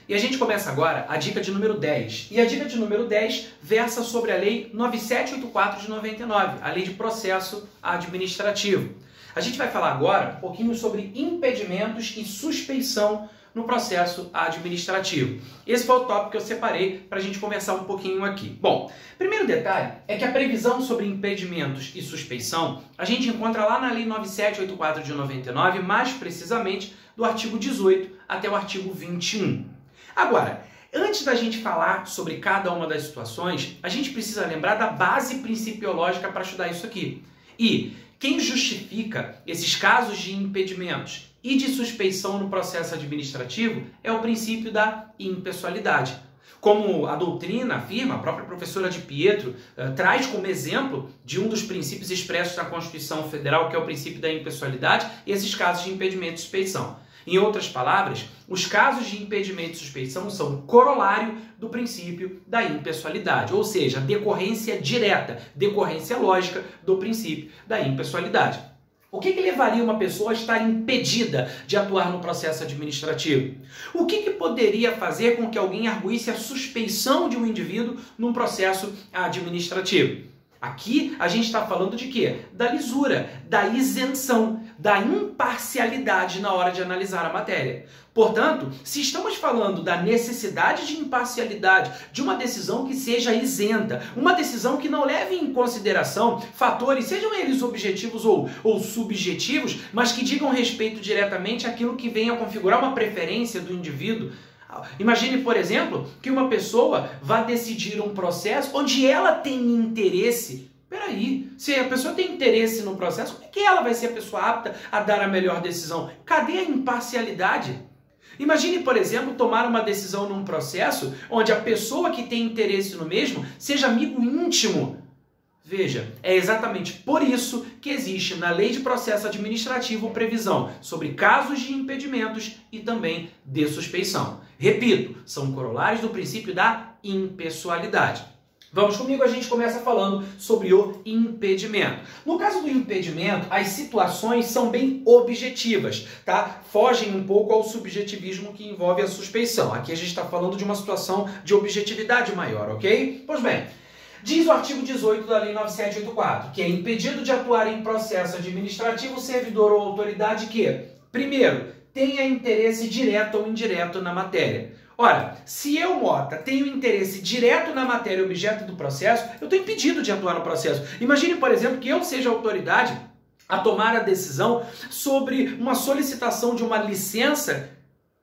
E a gente começa agora a dica de número 10. E a dica de número 10 versa sobre a Lei 9784 de 99, a Lei de Processo Administrativo. A gente vai falar agora um pouquinho sobre impedimentos e suspeição no processo administrativo. Esse foi o tópico que eu separei para a gente conversar um pouquinho aqui. Bom, primeiro detalhe é que a previsão sobre impedimentos e suspeição a gente encontra lá na Lei 9784 de 99, mais precisamente do artigo 18 até o artigo 21. Agora, antes da gente falar sobre cada uma das situações, a gente precisa lembrar da base principiológica para estudar isso aqui. E quem justifica esses casos de impedimentos e de suspeição no processo administrativo é o princípio da impessoalidade. Como a doutrina afirma, a própria professora de Pietro traz como exemplo de um dos princípios expressos na Constituição Federal, que é o princípio da impessoalidade, esses casos de impedimento e suspeição. Em outras palavras, os casos de impedimento e suspeição são corolário do princípio da impessoalidade, ou seja, decorrência direta, decorrência lógica do princípio da impessoalidade. O que levaria uma pessoa a estar impedida de atuar no processo administrativo? O que poderia fazer com que alguém arguísse a suspeição de um indivíduo num processo administrativo? Aqui a gente está falando de quê? Da lisura, da isenção, da imparcialidade na hora de analisar a matéria. Portanto, se estamos falando da necessidade de imparcialidade, de uma decisão que seja isenta, uma decisão que não leve em consideração fatores, sejam eles objetivos ou subjetivos, mas que digam respeito diretamente àquilo que venha a configurar uma preferência do indivíduo. Imagine, por exemplo, que uma pessoa vá decidir um processo onde ela tem interesse. Peraí, se a pessoa tem interesse no processo, como é que ela vai ser a pessoa apta a dar a melhor decisão? Cadê a imparcialidade? Imagine, por exemplo, tomar uma decisão num processo onde a pessoa que tem interesse no mesmo seja amigo íntimo. Veja, é exatamente por isso que existe na Lei de Processo Administrativo previsão sobre casos de impedimentos e também de suspeição. Repito, são corolários do princípio da impessoalidade. Vamos comigo, a gente começa falando sobre o impedimento. No caso do impedimento, as situações são bem objetivas, tá? Fogem um pouco ao subjetivismo que envolve a suspeição. Aqui a gente está falando de uma situação de objetividade maior, ok? Pois bem, diz o artigo 18 da Lei 9784, que é impedido de atuar em processo administrativo o servidor ou autoridade que, primeiro, tenha interesse direto ou indireto na matéria. Ora, se eu, Mota, tenho interesse direto na matéria objeto do processo, eu estou impedido de atuar no processo. Imagine, por exemplo, que eu seja autoridade a tomar a decisão sobre uma solicitação de uma licença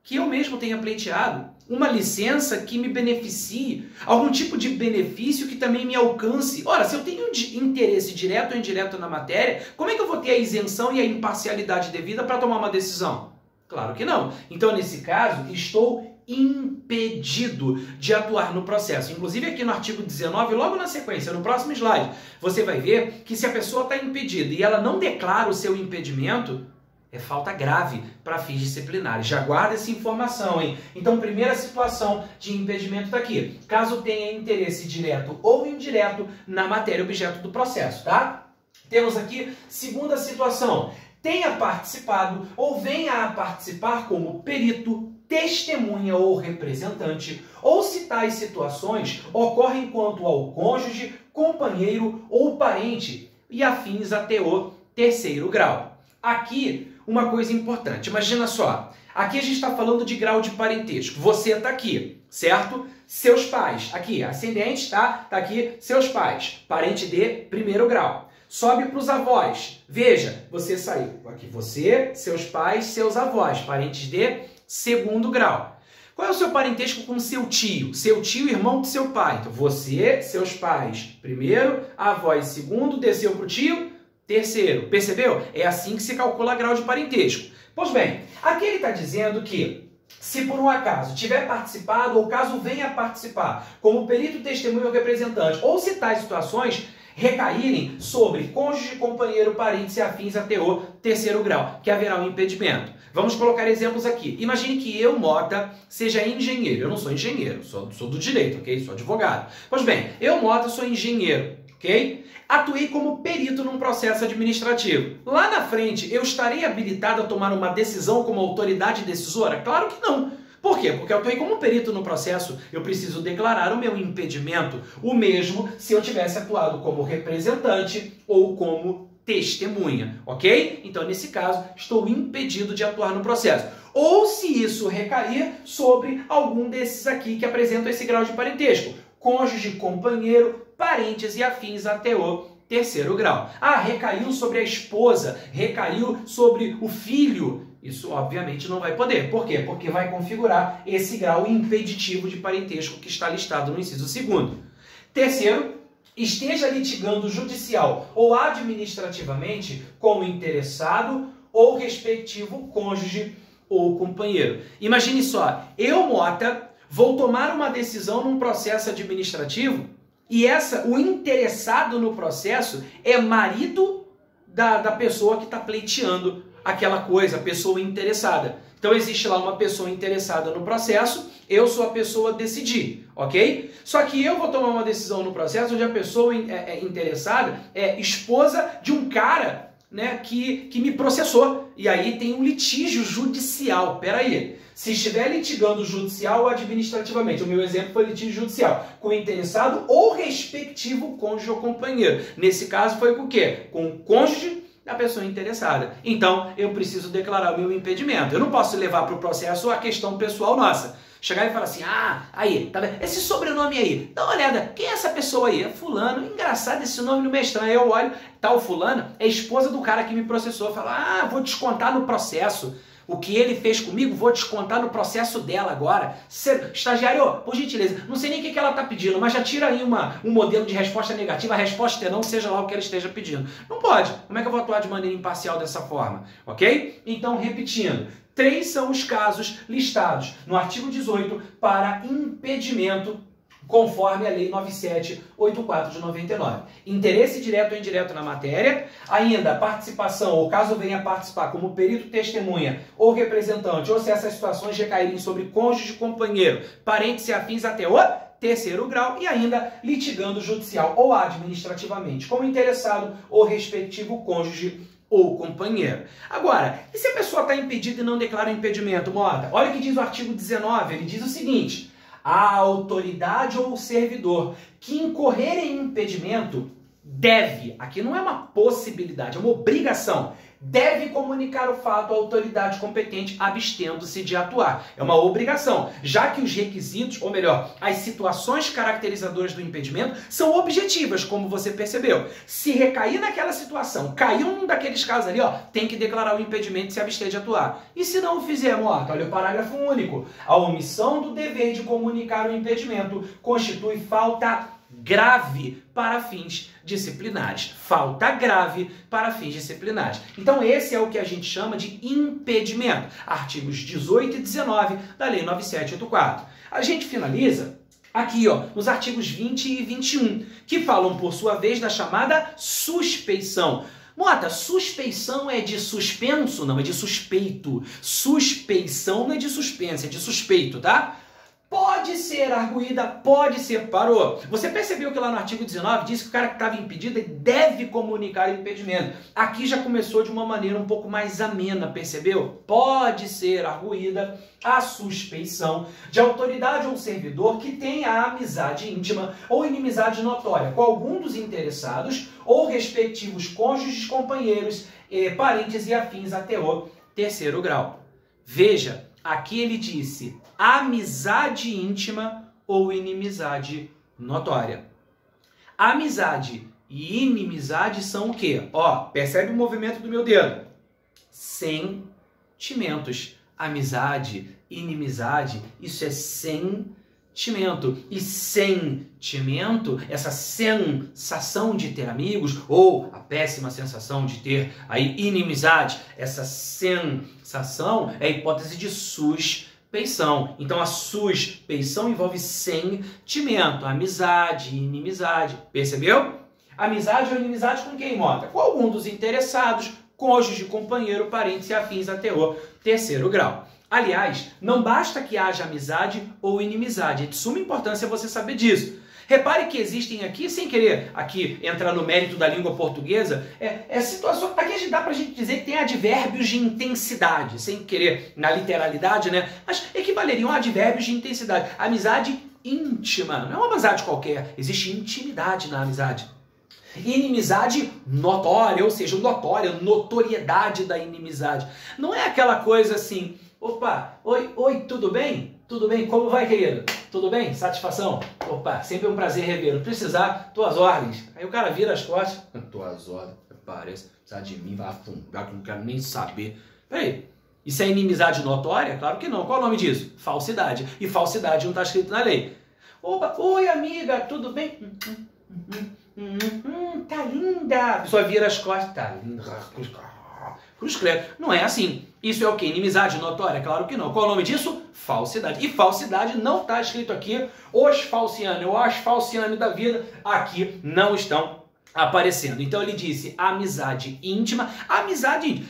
que eu mesmo tenha pleiteado. Uma licença que me beneficie, algum tipo de benefício que também me alcance. Ora, se eu tenho interesse direto ou indireto na matéria, como é que eu vou ter a isenção e a imparcialidade devida para tomar uma decisão? Claro que não. Então, nesse caso, estou impedido de atuar no processo. Inclusive aqui no artigo 19, logo na sequência, no próximo slide, você vai ver que se a pessoa está impedida e ela não declara o seu impedimento, é falta grave para fins disciplinares. Já guarda essa informação, hein? Então, primeira situação de impedimento está aqui. Caso tenha interesse direto ou indireto na matéria objeto do processo, tá? Temos aqui segunda situação. Tenha participado ou venha a participar como perito, testemunha ou representante, ou se tais situações ocorrem quanto ao cônjuge, companheiro ou parente e afins até o terceiro grau. Aqui, uma coisa importante, imagina só, aqui a gente está falando de grau de parentesco, você está aqui, certo? Seus pais, aqui, ascendente, tá? Tá aqui, seus pais, parente de primeiro grau. Sobe para os avós, veja, você saiu aqui, você, seus pais, seus avós, parentes de segundo grau. Qual é o seu parentesco com seu tio? Seu tio, irmão do seu pai. Então, você, seus pais, primeiro, avós, segundo, desceu para o tio, terceiro. Percebeu? É assim que se calcula grau de parentesco. Pois bem, aqui ele está dizendo que se por um acaso tiver participado ou caso venha a participar como perito, testemunho ou representante, ou se tais situações recaírem sobre cônjuge, companheiro, parentes e afins até o terceiro grau, que haverá um impedimento. Vamos colocar exemplos aqui. Imagine que eu, Mota, seja engenheiro. Eu não sou engenheiro, sou do direito, ok? Sou advogado. Pois bem, eu, Mota, sou engenheiro, ok? Atuei como perito num processo administrativo. Lá na frente, eu estarei habilitado a tomar uma decisão como autoridade decisora? Claro que não. Por quê? Porque eu atuei como perito no processo, eu preciso declarar o meu impedimento, o mesmo se eu tivesse atuado como representante ou como testemunha, ok? Então, nesse caso, estou impedido de atuar no processo. Ou se isso recair sobre algum desses aqui que apresentam esse grau de parentesco, cônjuge, companheiro, parentes e afins até o terceiro grau. Ah, recaiu sobre a esposa, recaiu sobre o filho. Isso, obviamente, não vai poder. Por quê? Porque vai configurar esse grau impeditivo de parentesco que está listado no inciso 2º. Terceiro, esteja litigando judicial ou administrativamente com o interessado ou respectivo cônjuge ou companheiro. Imagine só, eu, Mota, vou tomar uma decisão num processo administrativo e o interessado no processo é marido da pessoa que está pleiteando aquela coisa, a pessoa interessada. Então existe lá uma pessoa interessada no processo, eu sou a pessoa a decidir, ok? Só que eu vou tomar uma decisão no processo onde a pessoa interessada é esposa de um cara, né, que me processou. E aí tem um litígio judicial. Peraí, se estiver litigando judicial ou administrativamente, o meu exemplo foi litígio judicial, com o interessado ou respectivo cônjuge ou companheiro. Nesse caso foi com o quê? Com o cônjuge da pessoa interessada. Então, eu preciso declarar o meu impedimento. Eu não posso levar para o processo a questão pessoal nossa. Chegar e falar assim, aí, tá vendo? Esse sobrenome aí, dá uma olhada, quem é essa pessoa aí? É fulano, engraçado, esse nome não me é estranho. Aí eu olho, tal fulano, é esposa do cara que me processou. Fala, vou descontar no processo. O que ele fez comigo, vou descontar no processo dela agora. Estagiário, por gentileza, não sei nem o que ela está pedindo, mas já tira aí um modelo de resposta negativa, a resposta é não, seja lá o que ela esteja pedindo. Não pode. Como é que eu vou atuar de maneira imparcial dessa forma? Ok? Então, repetindo, 3 são os casos listados no artigo 18 para impedimento, conforme a Lei 9784 de 99. Interesse direto ou indireto na matéria, ainda participação, ou caso venha participar como perito, testemunha ou representante, ou se essas situações recaírem sobre cônjuge, companheiro, parentes e afins até o terceiro grau, e ainda litigando judicial ou administrativamente como interessado ou respectivo cônjuge ou companheiro. Agora, e se a pessoa está impedida e não declara o impedimento, Mota? Olha o que diz o artigo 19, ele diz o seguinte: a autoridade ou o servidor que incorrer em impedimento deve, aqui não é uma possibilidade, é uma obrigação, deve comunicar o fato à autoridade competente abstendo-se de atuar. É uma obrigação, já que os requisitos, ou melhor, as situações caracterizadoras do impedimento são objetivas, como você percebeu. Se recair naquela situação, caiu um daqueles casos ali, tem que declarar o impedimento e se abster de atuar. E se não o fizer, Mota? Olha o parágrafo único. A omissão do dever de comunicar o impedimento constitui falta grave para fins disciplinares. Falta grave para fins disciplinares. Então esse é o que a gente chama de impedimento. Artigos 18 e 19 da Lei 9784. A gente finaliza aqui, nos artigos 20 e 21, que falam, por sua vez, da chamada suspeição. Mota, suspeição é de suspenso? Não, é de suspeito. Suspeição não é de suspenso, é de suspeito, tá? Pode ser arguída, pode ser parou. Você percebeu que lá no artigo 19 diz que o cara que estava impedido deve comunicar o impedimento. Aqui já começou de uma maneira um pouco mais amena, percebeu? Pode ser arguída a suspeição de autoridade ou servidor que tenha amizade íntima ou inimizade notória com algum dos interessados ou respectivos cônjuges, companheiros, parentes e afins até o terceiro grau. Veja, aqui ele disse amizade íntima ou inimizade notória. Amizade e inimizade são o quê? Percebe o movimento do meu dedo? Sentimentos. Amizade, inimizade, isso é sentimento. E sentimento, essa sensação de ter amigos, ou a péssima sensação de ter aí inimizade, essa sensação é a hipótese de suspeição. Então a suspeição envolve sentimento, amizade, inimizade. Percebeu? Amizade ou inimizade com quem, Mota? Com algum dos interessados, cônjuge, companheiro, parentes e afins até o terceiro grau. Aliás, não basta que haja amizade ou inimizade, é de suma importância você saber disso. Repare que existem aqui, sem querer aqui entrar no mérito da língua portuguesa, situações, aqui dá pra gente dizer que tem advérbios de intensidade, sem querer na literalidade, né? Mas equivaleriam a advérbios de intensidade. Amizade íntima, não é uma amizade qualquer, existe intimidade na amizade. Inimizade notória, ou seja, notoriedade da inimizade. Não é aquela coisa assim, opa, oi, tudo bem? Tudo bem? Como vai, querido? Tudo bem? Satisfação? Opa, sempre um prazer revê-lo. Precisar, tuas ordens. Aí o cara vira as costas. Tuas ordens, parece, precisar de mim, vai afundar, que não quero nem saber. Peraí, isso é inimizade notória? Claro que não. Qual é o nome disso? Falsidade. E falsidade não está escrito na lei. Opa, oi amiga, tudo bem? Tá linda. A pessoa vira as costas. Tá linda. Cruz credo. Não é assim. Isso é o quê? Inimizade notória? Claro que não. Qual é o nome disso? Falsidade. E falsidade não está escrito aqui. Os falciane ou as falciane da vida aqui não estão aparecendo. Então ele disse amizade íntima. Amizade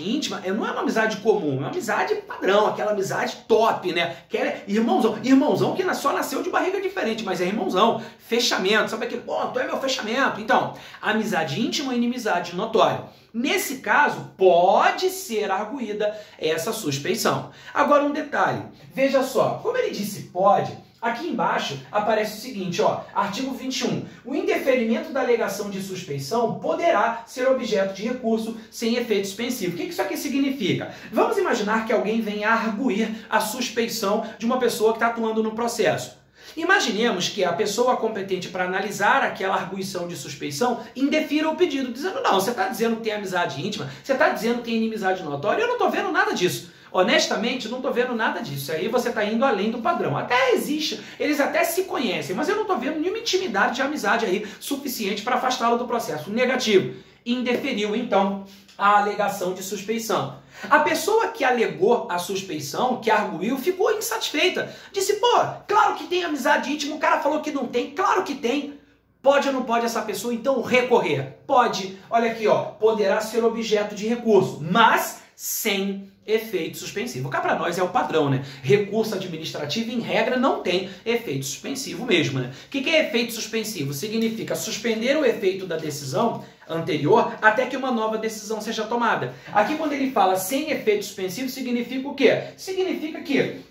íntima não é uma amizade comum, é uma amizade padrão, aquela amizade top, né? Que é irmãozão que só nasceu de barriga diferente, mas é irmãozão, fechamento, sabe aquele, pô, tu é meu fechamento. Então, amizade íntima ou inimizade notória. Nesse caso, pode ser arguída essa suspeição. Agora um detalhe, veja só, como ele disse pode, aqui embaixo aparece o seguinte, ó, artigo 21. O indeferimento da alegação de suspeição poderá ser objeto de recurso sem efeito suspensivo. O que isso aqui significa? Vamos imaginar que alguém venha arguir a suspeição de uma pessoa que está atuando no processo. Imaginemos que a pessoa competente para analisar aquela arguição de suspeição indefira o pedido, dizendo, não, você está dizendo que tem amizade íntima, você está dizendo que tem inimizade notória, eu não estou vendo nada disso. Honestamente, não estou vendo nada disso. Aí você está indo além do padrão. Até existe, eles até se conhecem, mas eu não estou vendo nenhuma intimidade de amizade aí suficiente para afastá-lo do processo. Negativo. Indeferiu, então, a alegação de suspeição. A pessoa que alegou a suspeição, que arguiu, ficou insatisfeita. Disse, pô, claro que tem amizade íntima, o cara falou que não tem, claro que tem. Pode ou não pode essa pessoa, então, recorrer? Pode. Olha aqui, ó, poderá ser objeto de recurso, mas sem efeito suspensivo. Cá para nós é o padrão, né? Recurso administrativo, em regra, não tem efeito suspensivo mesmo, né? O que é efeito suspensivo? Significa suspender o efeito da decisão anterior até que uma nova decisão seja tomada. Aqui, quando ele fala sem efeito suspensivo, significa o quê? Significa que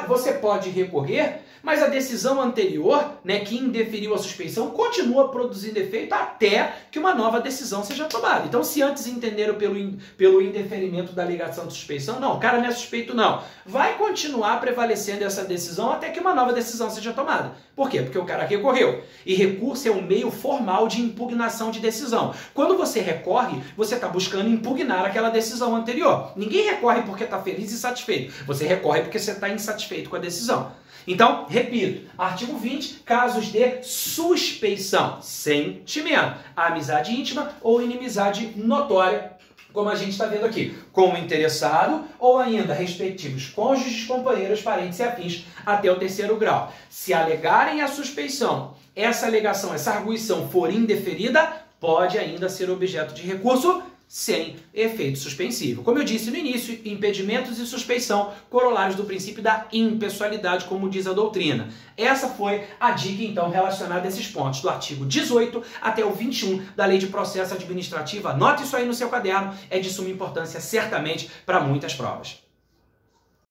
você pode recorrer, mas a decisão anterior, né, que indeferiu a suspeição, continua produzindo efeito até que uma nova decisão seja tomada. Então, se antes entenderam pelo indeferimento da alegação de suspeição, não, o cara não é suspeito não. Vai continuar prevalecendo essa decisão até que uma nova decisão seja tomada. Por quê? Porque o cara recorreu. E recurso é um meio formal de impugnação de decisão. Quando você recorre, você está buscando impugnar aquela decisão anterior. Ninguém recorre porque está feliz e satisfeito. Você recorre porque você está insatisfeito com a decisão. Então, repito, artigo 20, casos de suspeição, sentimento, amizade íntima ou inimizade notória, como a gente está vendo aqui, com o interessado ou ainda respectivos cônjuges, companheiros, parentes e afins até o 3º grau. Se alegarem a suspeição, essa alegação, essa arguição for indeferida, pode ainda ser objeto de recurso sem efeito suspensivo. Como eu disse no início, impedimentos e suspeição, corolários do princípio da impessoalidade, como diz a doutrina. Essa foi a dica, então, relacionada a esses pontos, do artigo 18 até o 21 da Lei de Processo Administrativo. Anote isso aí no seu caderno, é de suma importância, certamente, para muitas provas.